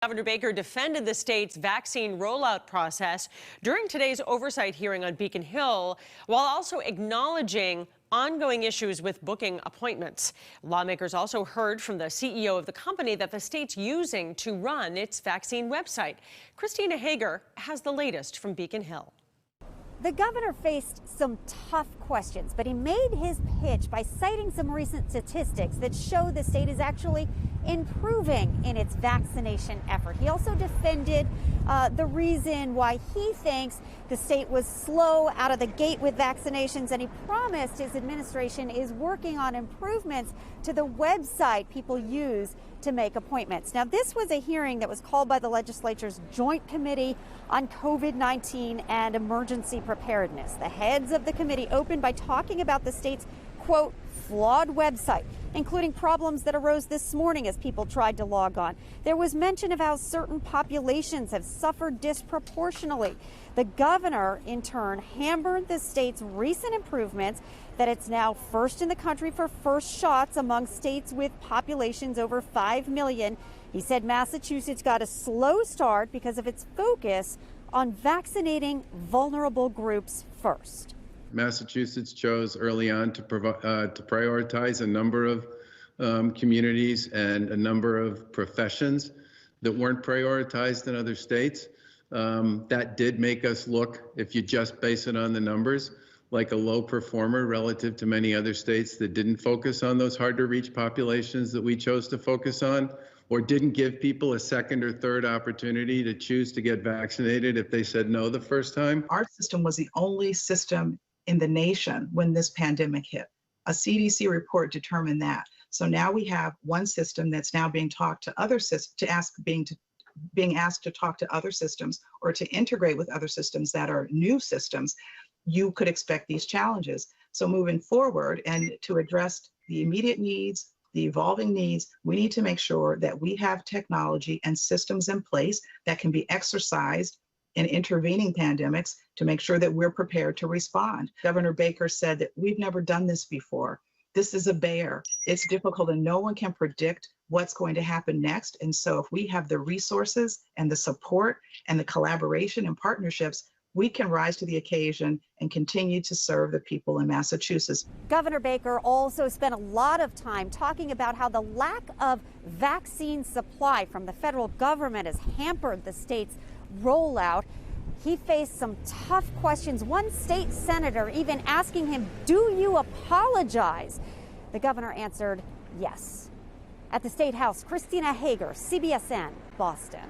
Governor Baker defended the state's vaccine rollout process during today's oversight hearing on Beacon Hill, while also acknowledging ongoing issues with booking appointments. Lawmakers also heard from the CEO of the company that the state's using to run its vaccine website. Christina Hager has the latest from Beacon Hill. The governor faced some tough questions, but he made his pitch by citing some recent statistics that show the state is actually improving in its vaccination effort. He also defended the reason why he thinks the state was slow out of the gate with vaccinations, and he promised his administration is working on improvements to the website people use to make appointments. Now, this was a hearing that was called by the legislature's Joint Committee on COVID-19 and Emergency Preparedness. The heads of the committee opened by talking about the state's, quote, flawed website, including problems that arose this morning as people tried to log on. There was mention of how certain populations have suffered disproportionately. The governor, in turn, hammered the state's recent improvements, that it's now first in the country for first shots among states with populations over 5 million. He said Massachusetts got a slow start because of its focus on vaccinating vulnerable groups first. Massachusetts chose early on to prioritize a number of communities and a number of professions that weren't prioritized in other states. That did make us look, if you just base it on the numbers, like a low performer relative to many other states that didn't focus on those hard to reach populations that we chose to focus on, or didn't give people a second or third opportunity to choose to get vaccinated if they said no the first time. Our system was the only system in the nation when this pandemic hit. A CDC report determined that. So now we have one system that's now being talked to other systems, being asked to talk to other systems or to integrate with other systems that are new systems. You could expect these challenges. So moving forward, and to address the immediate needs, the evolving needs, we need to make sure that we have technology and systems in place that can be exercised in intervening pandemics to make sure that we're prepared to respond. Governor Baker said that we've never done this before. This is a bear. It's difficult and no one can predict what's going to happen next. And so if we have the resources and the support and the collaboration and partnerships, we can rise to the occasion and continue to serve the people in Massachusetts. Governor Baker also spent a lot of time talking about how the lack of vaccine supply from the federal government has hampered the state's rollout. He faced some tough questions. One state senator even asking him, "Do you apologize?" The governor answered yes. At the State House, Christina Hager, CBSN, Boston.